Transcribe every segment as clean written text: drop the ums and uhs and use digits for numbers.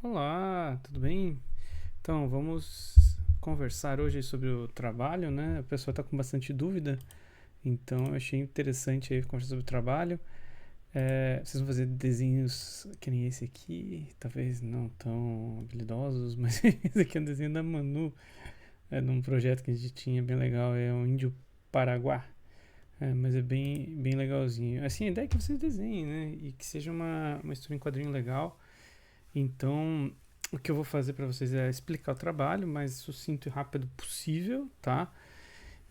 Olá, tudo bem? Então, vamos conversar hoje sobre o trabalho, né? A pessoa está com bastante dúvida, então eu achei interessante aí conversar sobre o trabalho. Vocês vão fazer desenhos que nem esse aqui, talvez não tão habilidosos, mas esse aqui é um desenho da Manu, num projeto que a gente tinha bem legal, é um índio paraguá. Mas é bem legalzinho. Assim, a ideia é que vocês desenhem, né? E que seja uma história em quadrinho legal. Então, o que eu vou fazer para vocês é explicar o trabalho, mais sucinto e rápido possível, tá?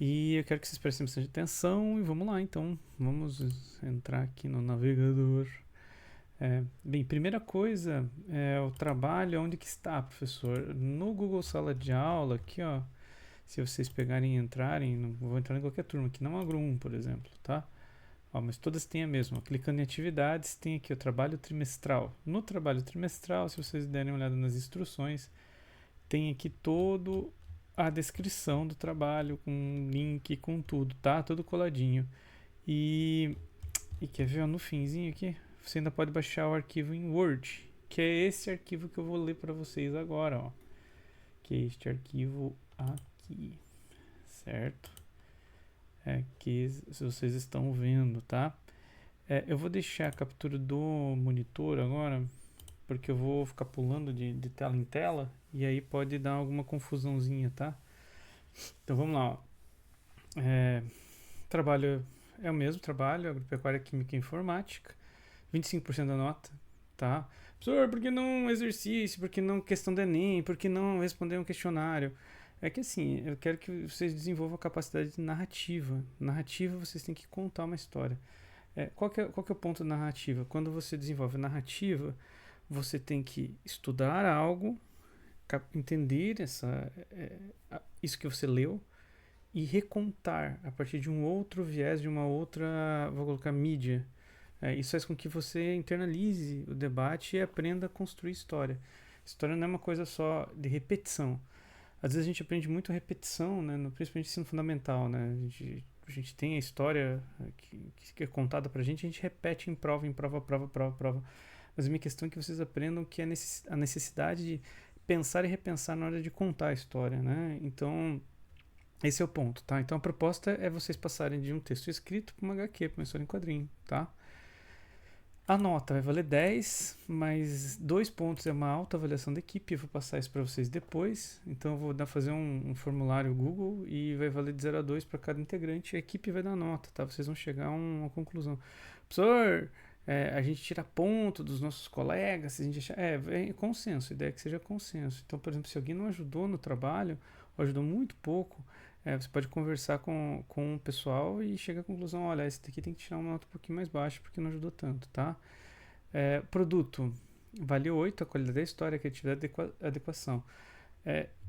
E eu quero que vocês prestem bastante atenção e vamos lá, então. Vamos entrar aqui no navegador. Bem, primeira coisa é o trabalho. Onde que está, professor? No Google Sala de Aula, aqui, ó. Se vocês pegarem e entrarem, não vou entrar em qualquer turma aqui, não Agro 1, por exemplo, tá? Ó, mas todas têm a mesma. Clicando em atividades, tem aqui o trabalho trimestral. No trabalho trimestral, se vocês derem uma olhada nas instruções, tem aqui todo a descrição do trabalho, com link, com tudo, tá? Tudo coladinho. E quer ver, ó, no finzinho aqui, você ainda pode baixar o arquivo em Word, que é esse arquivo que eu vou ler para vocês agora, ó. Que é este arquivo aqui, certo? Que se vocês estão vendo, tá? Eu vou deixar a captura do monitor agora, porque eu vou ficar pulando de tela em tela e aí pode dar alguma confusãozinha, tá? Então vamos lá, ó. Trabalho é o mesmo trabalho, agropecuária, química e informática, 25% da nota, tá? Professor, por que não exercício? Por que não questão do Enem? Por que não responder um questionário? É que assim, eu quero que vocês desenvolvam a capacidade de narrativa. Narrativa, vocês têm que contar uma história. Qual que é o ponto da narrativa? Quando você desenvolve narrativa, você tem que estudar algo, entender isso que você leu e recontar a partir de um outro viés, de uma outra, vou colocar, mídia. Isso faz com que você internalize o debate e aprenda a construir história. História não é uma coisa só de repetição. Às vezes a gente aprende muito repetição, né, principalmente no ensino fundamental, né? A gente tem a história que é contada pra gente, a gente repete em prova. Mas a minha questão é que vocês aprendam que é a necessidade de pensar e repensar na hora de contar a história, né? Então, esse é o ponto, tá? Então a proposta é vocês passarem de um texto escrito para uma HQ, para uma história em quadrinho, tá? A nota vai valer 10, mas 2 pontos é uma alta avaliação da equipe. Eu vou passar isso para vocês depois. Então eu vou fazer um formulário Google e vai valer de 0 a 2 para cada integrante. A equipe vai dar nota, tá? Vocês vão chegar a uma conclusão. Professor, a gente tira ponto dos nossos colegas, se a gente achar. É consenso, a ideia é que seja consenso. Então, por exemplo, se alguém não ajudou no trabalho, ou ajudou muito pouco, você pode conversar com o pessoal e chegar à conclusão: olha, esse daqui tem que tirar uma nota um pouquinho mais baixa porque não ajudou tanto, tá? Produto, vale 8, a qualidade da história, a criatividade e adequação.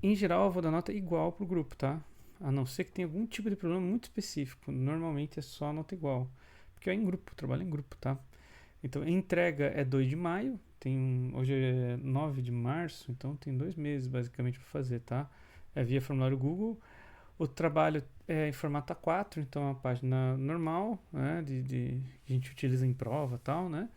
Em geral, eu vou dar nota igual pro grupo, tá? A não ser que tenha algum tipo de problema muito específico. Normalmente é só nota igual. Porque é em grupo, trabalho em grupo, tá? Então, a entrega é 2 de maio, hoje é 9 de março, então tem 2 meses basicamente para fazer, tá? Via formulário Google. O trabalho é em formato A4, então é uma página normal, né, que a gente utiliza em prova e tal, né?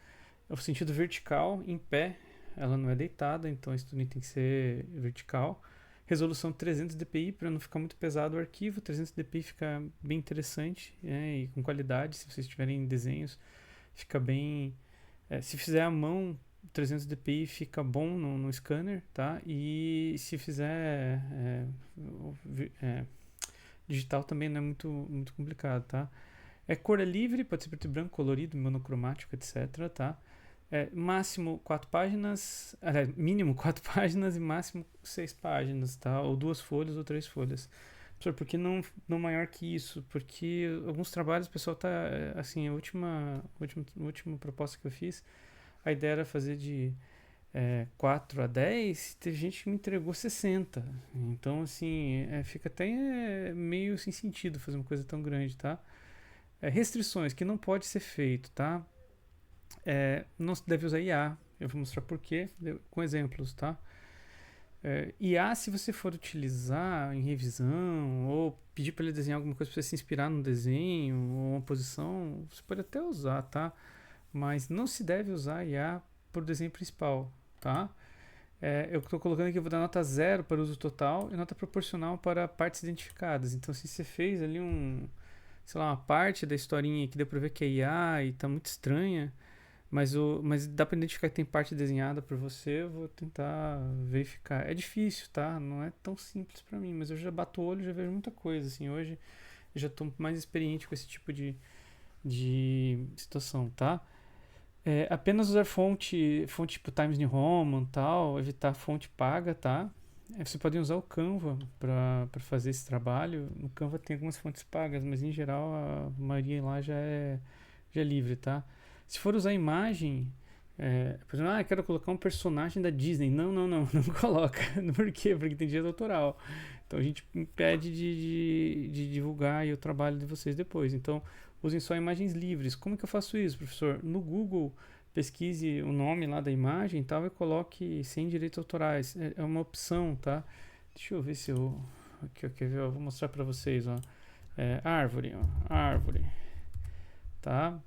É o sentido vertical, em pé, ela não é deitada, então isso também tem que ser vertical. Resolução 300 dpi, para não ficar muito pesado o arquivo. 300 dpi fica bem interessante, e com qualidade. Se vocês tiverem desenhos, fica bem. Se fizer à mão, 300 dpi fica bom no scanner, tá? E se fizer digital também não é muito complicado, tá? Cor é livre, pode ser preto e branco, colorido, monocromático, etc, tá? Máximo 4 páginas, mínimo 4 páginas e máximo 6 páginas, tá? Ou 2 folhas ou 3 folhas. Professor, por que não maior que isso? Porque alguns trabalhos o pessoal tá, assim, a última proposta que eu fiz, a ideia era fazer de 4 a 10, teve gente que me entregou 60. Então, assim, fica até meio sem sentido fazer uma coisa tão grande, tá? Restrições que não pode ser feito, tá? Não se deve usar IA. Eu vou mostrar por quê, com exemplos, tá? IA, se você for utilizar em revisão ou pedir para ele desenhar alguma coisa para você se inspirar no desenho ou uma posição, você pode até usar, tá? Mas não se deve usar IA para o desenho principal, tá? Eu estou colocando aqui, eu vou dar nota 0 para o uso total e nota proporcional para partes identificadas. Então, se você fez ali sei lá, uma parte da historinha que deu para ver que é IA e está muito estranha, mas dá para identificar que tem parte desenhada por você, eu vou tentar verificar. É difícil, tá? Não é tão simples para mim, mas eu já bato o olho e já vejo muita coisa. Assim, hoje eu já estou mais experiente com esse tipo de situação, tá? Apenas usar fonte tipo Times New Roman, tal, evitar fonte paga, tá? Você pode usar o Canva para fazer esse trabalho. No Canva tem algumas fontes pagas, mas em geral a maioria lá já é livre, tá? Se for usar imagem, por exemplo, eu quero colocar um personagem da Disney. Não coloca. Por quê? Porque tem direito autoral. Então a gente impede de divulgar aí o trabalho de vocês depois. Então usem só imagens livres. Como que eu faço isso, professor? No Google, pesquise o nome lá da imagem e tal e coloque sem direitos autorais. É uma opção, tá? Deixa eu ver se eu... Aqui, quer ver? Eu vou mostrar para vocês, ó. Árvore, ó. Árvore. Tá?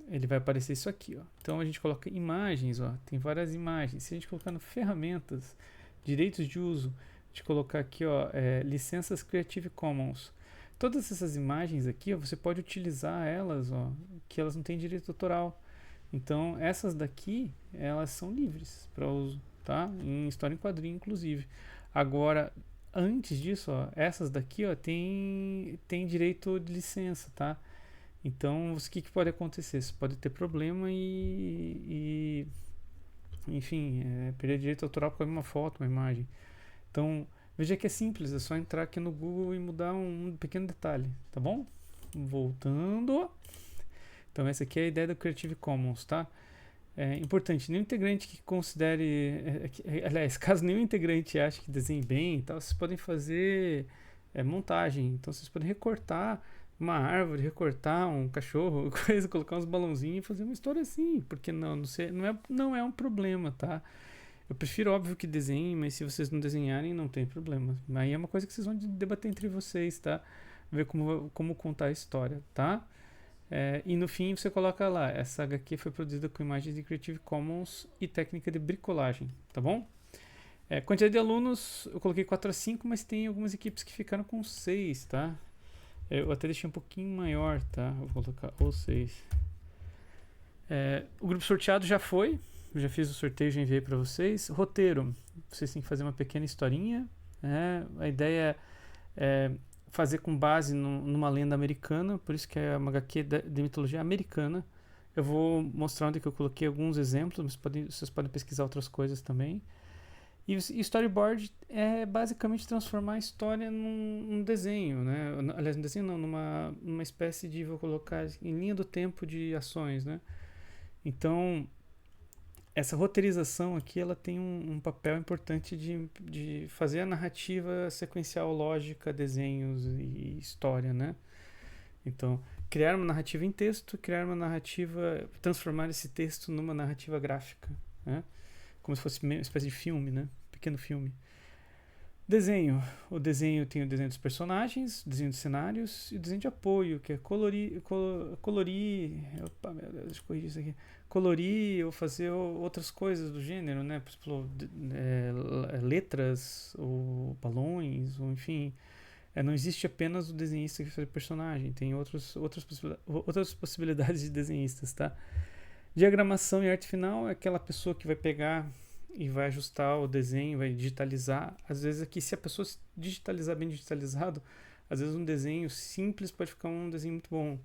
Ele vai aparecer isso aqui, ó. Então a gente coloca imagens, ó. Tem várias imagens. Se a gente colocar no ferramentas, direitos de uso, a gente colocar aqui, ó, licenças Creative Commons. Todas essas imagens aqui, ó, você pode utilizar elas, ó, que elas não têm direito autoral. Então essas daqui, elas são livres para uso, tá? Em história em quadrinho, inclusive. Agora, antes disso, ó, essas daqui, ó, tem direito de licença, tá? Então, o que pode acontecer? Você pode ter problema enfim, perder direito autoral por uma foto, uma imagem. Então, veja que é simples, é só entrar aqui no Google e mudar um pequeno detalhe, tá bom? Voltando. Então, essa aqui é a ideia do Creative Commons, tá? É importante, nenhum integrante que considere... aliás, caso nenhum integrante ache que desenhe bem e tal, vocês podem fazer montagem. Então, vocês podem recortar uma árvore, recortar um cachorro, coisa, colocar uns balãozinhos e fazer uma história assim, porque não é um problema, tá? Eu prefiro, óbvio, que desenhem, mas se vocês não desenharem, não tem problema. Aí é uma coisa que vocês vão debater entre vocês, tá? Ver como contar a história, tá? E no fim você coloca lá, essa HQ foi produzida com imagens de Creative Commons e técnica de bricolagem, tá bom? Quantidade de alunos, eu coloquei 4 a 5, mas tem algumas equipes que ficaram com 6, tá? Eu até deixei um pouquinho maior, tá? Vou colocar ou 6. O grupo sorteado já foi. Eu já fiz o sorteio, já enviei para vocês. Roteiro. Vocês têm que fazer uma pequena historinha. A ideia é fazer com base numa lenda americana. Por isso que é uma HQ de mitologia americana. Eu vou mostrar onde que eu coloquei alguns exemplos, mas vocês podem pesquisar outras coisas também. E storyboard é basicamente transformar a história num desenho, né? Aliás, um desenho não, numa espécie de, vou colocar em linha do tempo de ações, né? Então, essa roteirização aqui, ela tem um papel importante de fazer a narrativa sequencial, lógica, desenhos e história, né? Então, criar uma narrativa em texto, transformar esse texto numa narrativa gráfica, né? Como se fosse uma espécie de filme, né? Pequeno filme. Desenho. O desenho tem o desenho dos personagens, o desenho dos cenários e o desenho de apoio, que é colorir. Opa, meu Deus, deixa eu corrigir isso aqui. Colorir ou fazer outras coisas do gênero, né? Por exemplo, letras ou balões, ou enfim. Não existe apenas o desenhista que faz o personagem, tem outras possibilidades de desenhistas, tá? Diagramação e arte final é aquela pessoa que vai pegar e vai ajustar o desenho, vai digitalizar. Às vezes aqui, se a pessoa digitalizar bem digitalizado, às vezes um desenho simples pode ficar um desenho muito bom.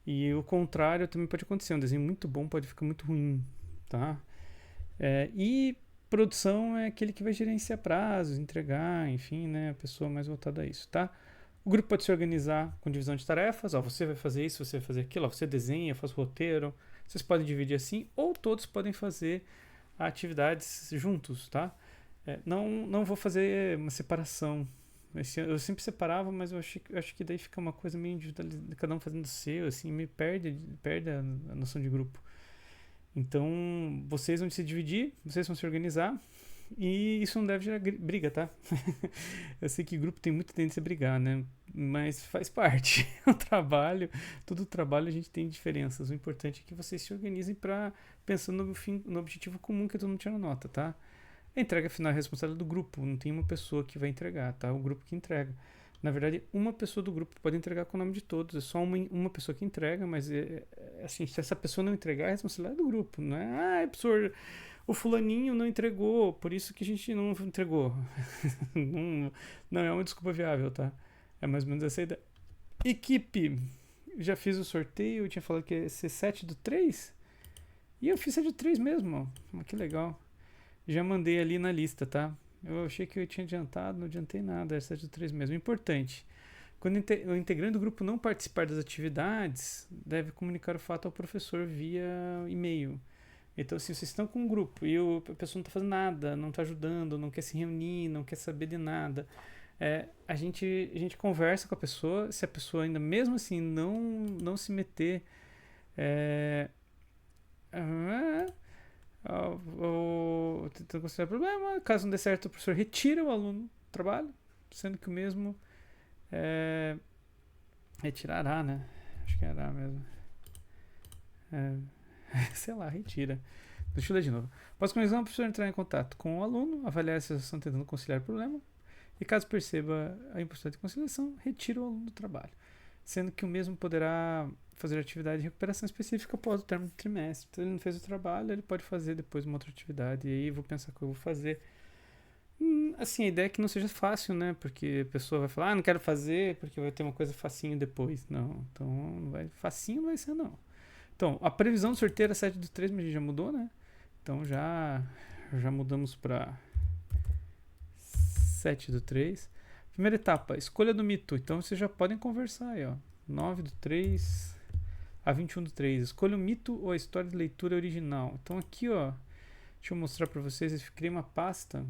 E o contrário também pode acontecer, um desenho muito bom pode ficar muito ruim, tá? E produção é aquele que vai gerenciar prazos, entregar, enfim, né? A pessoa mais voltada a isso, tá? O grupo pode se organizar com divisão de tarefas. Ó, você vai fazer isso, você vai fazer aquilo. Ó, você desenha, faz o roteiro. Vocês podem dividir assim, ou todos podem fazer atividades juntos, tá? Não vou fazer uma separação. Eu sempre separava, mas acho que daí fica uma coisa meio individual, cada um fazendo o seu, assim, me perde a noção de grupo. Então, vocês vão se dividir, vocês vão se organizar, e isso não deve gerar briga, tá? Eu sei que grupo tem muita tendência a brigar, né? Mas faz parte. O trabalho, todo trabalho a gente tem diferenças. O importante é que vocês se organizem para pensando no objetivo comum que todo mundo tira nota, tá? A entrega final é responsabilidade do grupo, não tem uma pessoa que vai entregar, tá? O grupo que entrega. Na verdade, uma pessoa do grupo pode entregar com o nome de todos, é só uma pessoa que entrega, mas assim, se essa pessoa não entregar, é responsabilidade do grupo, não é? Ah, professor, o fulaninho não entregou, por isso que a gente não entregou. não é uma desculpa viável, tá? É mais ou menos essa ideia. Equipe, já fiz o sorteio, eu tinha falado que ia ser 7/3, e eu fiz 7/3 mesmo, ó. Que legal. Já mandei ali na lista, tá? Eu achei que eu tinha adiantado, não adiantei nada, é 7/3 mesmo. Importante. Quando o integrante do grupo não participar das atividades, deve comunicar o fato ao professor via e-mail. Então, se vocês estão com um grupo e a pessoa não está fazendo nada, não está ajudando, não quer se reunir, não quer saber de nada, a gente conversa com a pessoa. Se a pessoa ainda mesmo assim não se meter, é, tentando considerar problema. Caso não dê certo, o professor retira o aluno do trabalho, sendo que o mesmo retirará, né? Acho que era mesmo. Sei lá, retira. Deixa eu ler de novo. Após começar, o professor entrar em contato com o aluno, avaliar se eles estão tentando conciliar o problema, e caso perceba a impossibilidade de conciliação, retira o aluno do trabalho, sendo que o mesmo poderá fazer atividade de recuperação específica após o término do trimestre. Se ele não fez o trabalho, ele pode fazer depois uma outra atividade, e aí vou pensar o que eu vou fazer. Assim, a ideia é que não seja fácil, né? Porque a pessoa vai falar, não quero fazer, porque vai ter uma coisa facinho depois. Não, então facinho não vai ser, não. Então, a previsão do sorteio era 7/3, mas a gente já mudou, né? Então já mudamos para 7/3. Primeira etapa, escolha do mito. Então vocês já podem conversar aí, ó. 9/3 a 21/3. Escolha o mito ou a história de leitura original. Então aqui, ó, deixa eu mostrar para vocês. Eu criei uma pasta,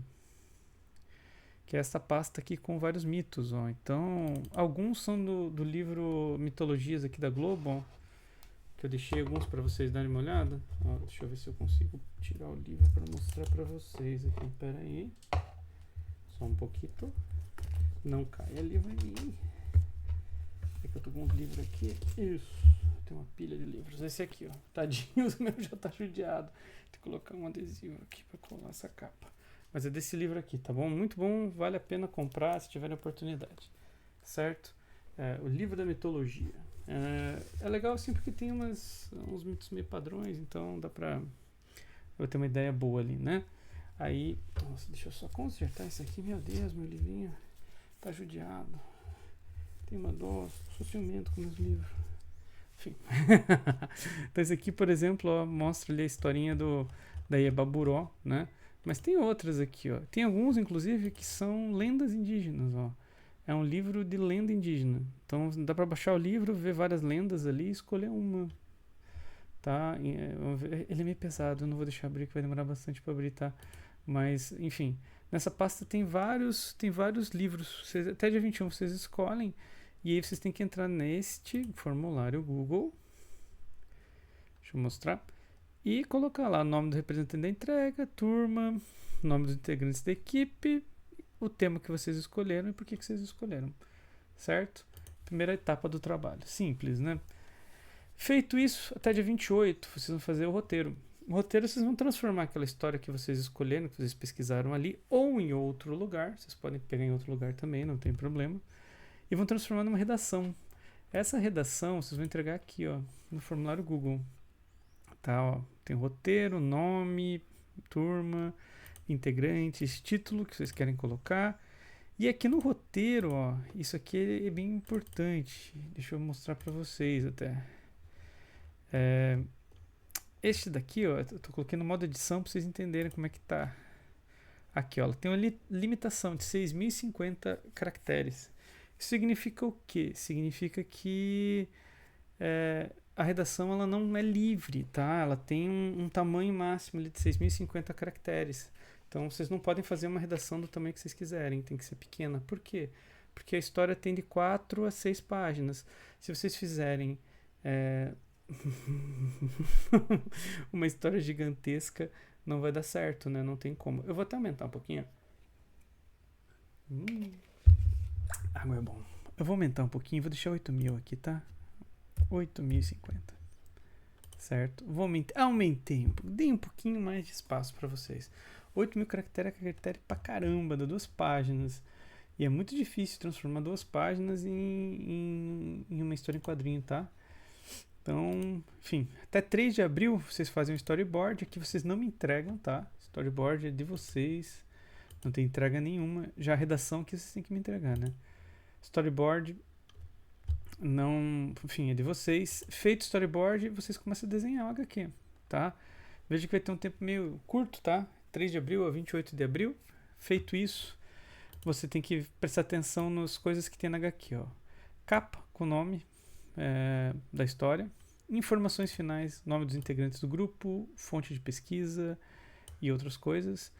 que é essa pasta aqui com vários mitos, ó. Então, alguns são do livro Mitologias aqui da Globo, ó, que eu deixei alguns para vocês darem uma olhada. Ó, deixa eu ver se eu consigo tirar o livro para mostrar para vocês aqui. Pera aí. Só um pouquinho. Não caia livro em mim. É que eu tô com uns livros aqui. Isso. Tem uma pilha de livros. Esse aqui, ó. Tadinho, o meu já tá judiado. Tem que colocar um adesivo aqui para colar essa capa. Mas é desse livro aqui, tá bom? Muito bom, vale a pena comprar se tiverem oportunidade. Certo? O livro da mitologia. É legal assim porque tem uns mitos meio padrões, então dá pra eu ter uma ideia boa ali, né? Aí, nossa, deixa eu só consertar isso aqui, meu Deus, meu livrinho tá judiado. Tem uma dó, sou ciumento com meus livros. Enfim. Então esse aqui, por exemplo, ó, mostra ali a historinha da Iebaburó, né? Mas tem outras aqui, ó. Tem alguns, inclusive, que são lendas indígenas, ó. É um livro de lenda indígena. Então dá para baixar o livro, ver várias lendas ali e escolher uma. Tá? Ele é meio pesado, eu não vou deixar abrir, que vai demorar bastante para abrir, tá? Mas, enfim, nessa pasta tem vários livros. Até dia 21 vocês escolhem. E aí vocês têm que entrar neste formulário Google. Deixa eu mostrar. E colocar lá o nome do representante da entrega, turma, nome dos integrantes da equipe, o tema que vocês escolheram e por que vocês escolheram. Certo? Primeira etapa do trabalho. Simples, né? Feito isso, até dia 28, vocês vão fazer o roteiro. O roteiro vocês vão transformar aquela história que vocês escolheram, que vocês pesquisaram ali, ou em outro lugar. Vocês podem pegar em outro lugar também, não tem problema. E vão transformar numa redação. Essa redação vocês vão entregar aqui, ó, no formulário Google. Tá, ó, tem roteiro, nome, turma, integrantes, título que vocês querem colocar. E aqui no roteiro, ó, isso aqui é bem importante. Deixa eu mostrar para vocês até. Este daqui, ó, eu tô colocando no modo edição para vocês entenderem como é que tá. Aqui, ó, tem uma limitação de 6.050 caracteres. Isso significa o quê? Significa que a redação ela não é livre, tá? Ela tem um tamanho máximo ali de 6.050 caracteres. Então vocês não podem fazer uma redação do tamanho que vocês quiserem, tem que ser pequena. Por quê? Porque a história tem de 4 a 6 páginas. Se vocês fizerem uma história gigantesca, não vai dar certo, né? Não tem como. Eu vou até aumentar um pouquinho. Água é bom. Eu vou aumentar um pouquinho, vou deixar 8.000 aqui, tá? 8.050. Certo? Vou aumentar. Aumentei dei um pouquinho mais de espaço para vocês. 8.000 caracteres é caractere pra caramba, dá 2 páginas. E é muito difícil transformar 2 páginas em uma história em quadrinho, tá? Então, enfim, até 3 de abril vocês fazem um storyboard. Aqui vocês não me entregam, tá? Storyboard é de vocês. Não tem entrega nenhuma. Já a redação que vocês têm que me entregar, né? Storyboard não, enfim, é de vocês. Feito o storyboard, vocês começam a desenhar o HQ, tá? Veja que vai ter um tempo meio curto, tá? 3 de abril a 28 de abril. Feito isso, você tem que prestar atenção nas coisas que tem na HQ, ó. Capa com o nome da história, informações finais, nome dos integrantes do grupo, fonte de pesquisa e outras coisas.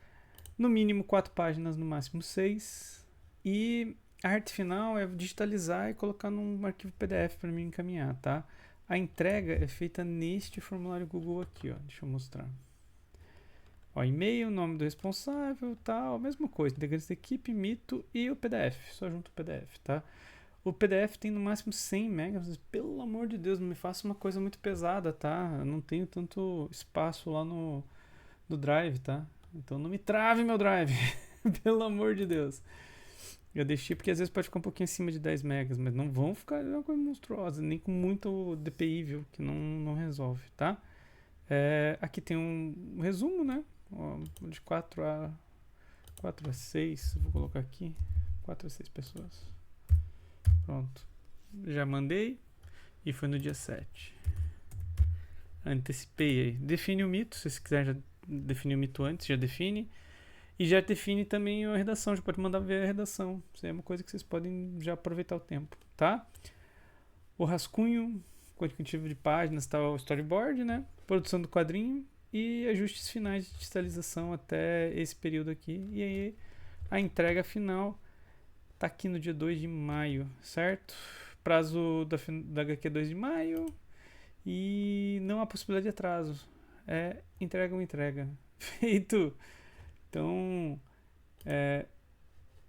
No mínimo 4 páginas, no máximo 6. E a arte final é digitalizar e colocar num arquivo PDF para mim encaminhar, tá? A entrega é feita neste formulário Google aqui, ó. Deixa eu mostrar. Ó, e-mail, nome do responsável, tal, mesma coisa. Integrantes da equipe, mito e o PDF. Só junto o PDF, tá? O PDF tem no máximo 100 megas. Pelo amor de Deus, não me faça uma coisa muito pesada, tá? Eu não tenho tanto espaço lá no Drive, tá? Então não me trave meu Drive. Pelo amor de Deus. Eu deixei porque às vezes pode ficar um pouquinho acima de 10 megas, mas não vão ficar uma coisa monstruosa, nem com muito DPI, viu? Que não resolve, tá? Aqui tem um resumo, né? Ó, de 4 a 6, vou colocar aqui. 4 a 6 pessoas. Pronto. Já mandei e foi no dia 7. Antecipei aí. Define o mito, se vocês quiserem já definir o mito antes, já define. E já define também a redação, já pode mandar ver a redação. Isso é uma coisa que vocês podem já aproveitar o tempo, tá? O rascunho, quantitativo de páginas, tá, o storyboard, né? Produção do quadrinho e ajustes finais de digitalização até esse período aqui. E aí a entrega final tá aqui no dia 2 de maio, certo? Prazo da HQ 2 de maio e não há possibilidade de atraso. Entrega ou entrega. Feito! Então,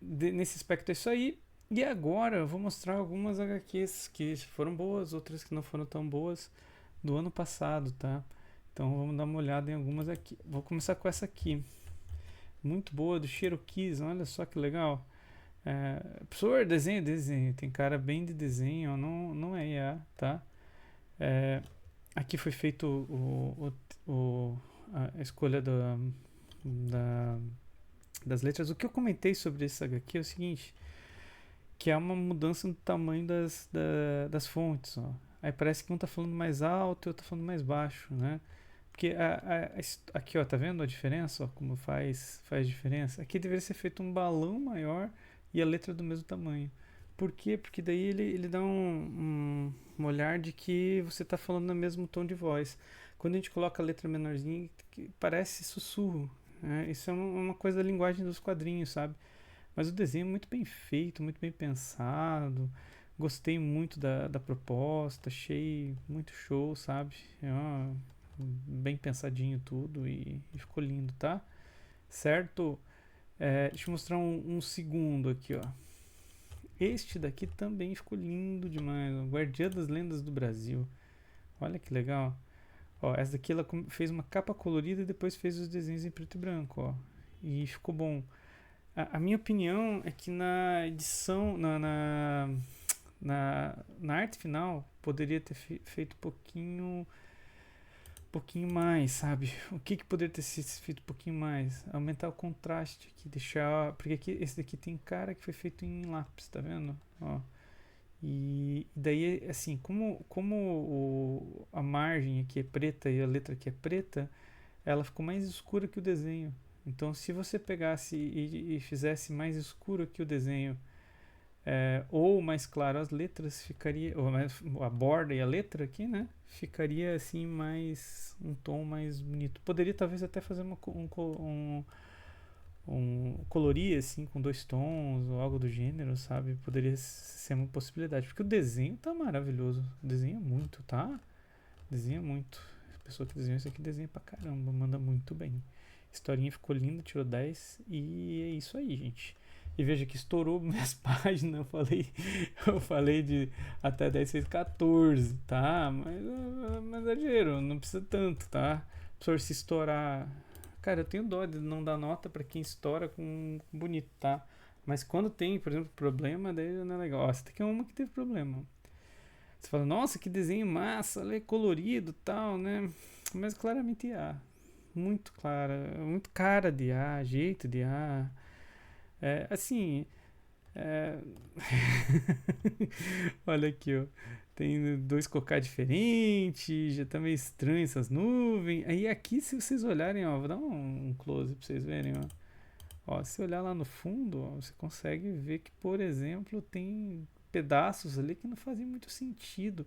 nesse aspecto é isso aí. E agora eu vou mostrar algumas HQs que foram boas, outras que não foram tão boas do ano passado, tá? Então vamos dar uma olhada em algumas aqui. Vou começar com essa aqui. Muito boa, do Cherokees, olha só que legal. Professor, desenho. Tem cara bem de desenho, não é IA, tá? Aqui foi feito a escolha das letras. O que eu comentei sobre esse HQ é o seguinte, que é uma mudança no tamanho das fontes, ó. Aí parece que um tá falando mais alto e outro tá falando mais baixo, né? Porque aqui, ó, tá vendo a diferença? Ó, como faz diferença? Aqui deveria ser feito um balão maior e a letra do mesmo tamanho. Por quê? Porque daí ele dá um olhar de que você tá falando no mesmo tom de voz. Quando a gente coloca a letra menorzinha, parece sussurro. Isso é uma coisa da linguagem dos quadrinhos, sabe? Mas o desenho é muito bem feito, muito bem pensado. Gostei muito da proposta, achei muito show, sabe? Bem pensadinho tudo e ficou lindo, tá? Certo? Deixa eu mostrar um segundo aqui, ó. Este daqui também ficou lindo demais, ó. Guardiã das Lendas do Brasil. Olha que legal. Ó, essa daqui ela fez uma capa colorida e depois fez os desenhos em preto e branco, ó. E ficou bom. A minha opinião é que na edição, na arte final, poderia ter feito um pouquinho mais, sabe? O que poderia ter sido feito um pouquinho mais? Aumentar o contraste aqui, deixar... Porque aqui, esse daqui tem cara que foi feito em lápis, tá vendo? Ó. E daí, assim, como a margem aqui é preta e a letra aqui é preta, ela ficou mais escura que o desenho. Então, se você pegasse e fizesse mais escuro que o desenho, Ou mais claro as letras ficaria, ou mais, a borda e a letra aqui, né? Ficaria assim mais um tom mais bonito. Poderia talvez até fazer um colorir assim com 2 tons ou algo do gênero, sabe? Poderia ser uma possibilidade, porque o desenho tá maravilhoso. Desenha muito, tá? Desenha muito. A pessoa que desenhou isso aqui desenha pra caramba, manda muito bem. Historinha ficou linda, tirou 10 e é isso aí, gente. E veja que estourou minhas páginas. Eu falei de até 10 fez 14, tá? Mas é exagero, não precisa tanto, tá? Professor, se estourar. Cara, eu tenho dó de não dar nota pra quem estoura com bonito, tá? Mas quando tem, por exemplo, problema, daí não é legal. Ó, essa daqui é uma que teve problema. Você fala, nossa, que desenho massa, é colorido e tal, né? Mas claramente IA. Muito clara, muito cara de IA, jeito de IA. Assim, é... olha aqui, ó. Tem 2 cocá diferentes, já tá meio estranho essas nuvens. Aí aqui, se vocês olharem, ó, vou dar um close pra vocês verem, ó. Ó, se olhar lá no fundo, ó, você consegue ver que, por exemplo, tem pedaços ali que não fazem muito sentido.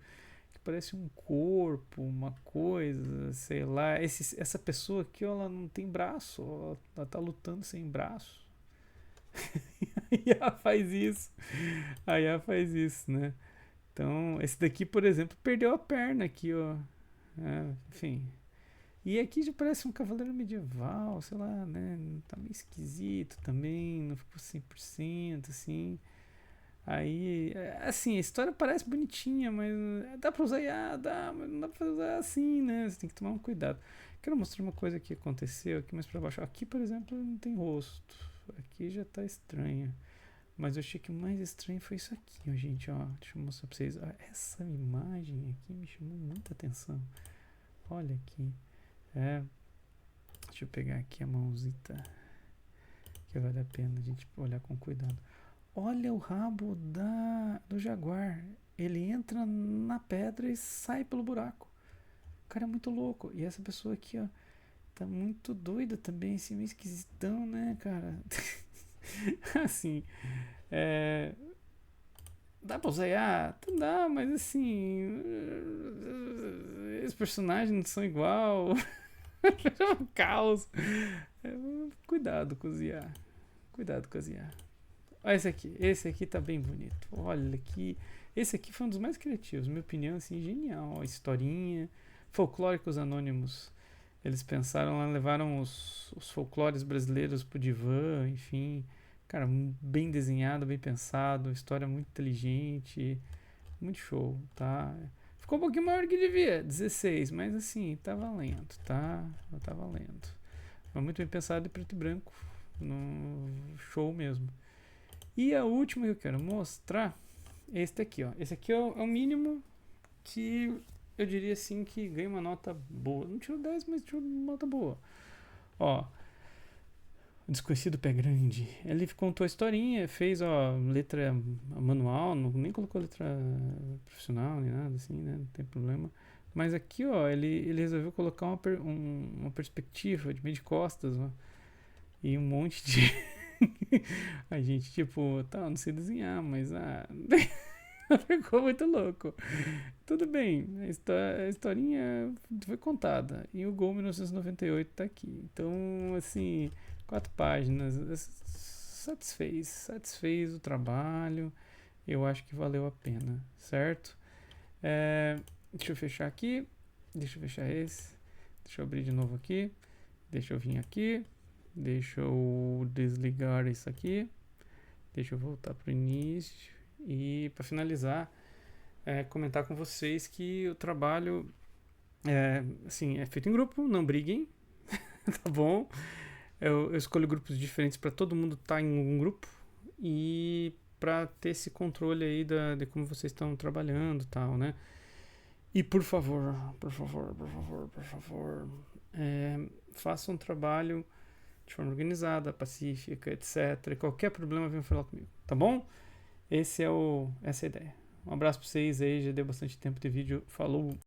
Que parece um corpo, uma coisa, sei lá. Essa pessoa aqui, ó, ela não tem braço, ó, ela tá lutando sem braço. A IA faz isso. A IA faz isso, né? Então, esse daqui, por exemplo, perdeu a perna aqui, ó. Enfim. E aqui já parece um cavaleiro medieval, sei lá, né? Tá meio esquisito também, não ficou 100%, assim. Aí, assim, a história parece bonitinha, mas dá pra usar IA, dá, mas não dá pra usar assim, né? Você tem que tomar um cuidado. Quero mostrar uma coisa que aconteceu aqui mais pra baixo. Aqui, por exemplo, não tem rosto. Aqui já tá estranho. Mas eu achei que o mais estranho foi isso aqui, ó, gente, ó. Deixa eu mostrar pra vocês. Ó, essa imagem aqui me chamou muita atenção. Olha aqui. Deixa eu pegar aqui a mãozita. Que vale a pena a gente olhar com cuidado. Olha o rabo do jaguar. Ele entra na pedra e sai pelo buraco. O cara é muito louco. E essa pessoa aqui, ó, tá muito doida também, assim, meio esquisitão, né, cara? Assim, é... dá pra usar IA? Dá, mas assim... os personagens não são igual. É um caos. Cuidado com os IA. Cuidado com as IA. Olha esse aqui tá bem bonito. Olha aqui, esse aqui foi um dos mais criativos, minha opinião, assim, genial. A historinha, folclóricos anônimos. Eles pensaram lá, levaram os folclores brasileiros pro divã, enfim. Cara, bem desenhado, bem pensado, história muito inteligente, muito show, tá? Ficou um pouquinho maior do que devia, 16, mas assim, tá valendo, tá? Tá valendo. Mas muito bem pensado e preto e branco, no show mesmo. E a última que eu quero mostrar é este aqui, ó. Esse aqui é o mínimo que eu diria assim que ganha uma nota boa. Não tirou 10, mas tirou uma nota boa. Ó, o Desconhecido Pé Grande. Ele contou a historinha, fez, ó, letra manual, nem colocou letra profissional nem nada assim, né? Não tem problema. Mas aqui, ó, ele resolveu colocar uma perspectiva de meio de costas, ó, e um monte de a gente, tipo, tá, não sei desenhar, mas ficou muito louco. Tudo bem, a historinha foi contada. E o Gol 1998 tá aqui. Então, assim, 4 páginas. Satisfez o trabalho. Eu acho que valeu a pena, certo? Deixa eu fechar aqui. Deixa eu fechar esse. Deixa eu abrir de novo aqui. Deixa eu vir aqui. Deixa eu desligar isso aqui. Deixa eu voltar pro início. E para finalizar, comentar com vocês que o trabalho assim, é feito em grupo, não briguem, tá bom? Eu escolho grupos diferentes para todo mundo estar em um grupo e para ter esse controle aí de como vocês estão trabalhando e tal, né? E por favor, façam um trabalho de forma organizada, pacífica, etc. E qualquer problema, venham falar comigo, tá bom? Essa é a ideia. Um abraço pra vocês aí, já deu bastante tempo de vídeo. Falou!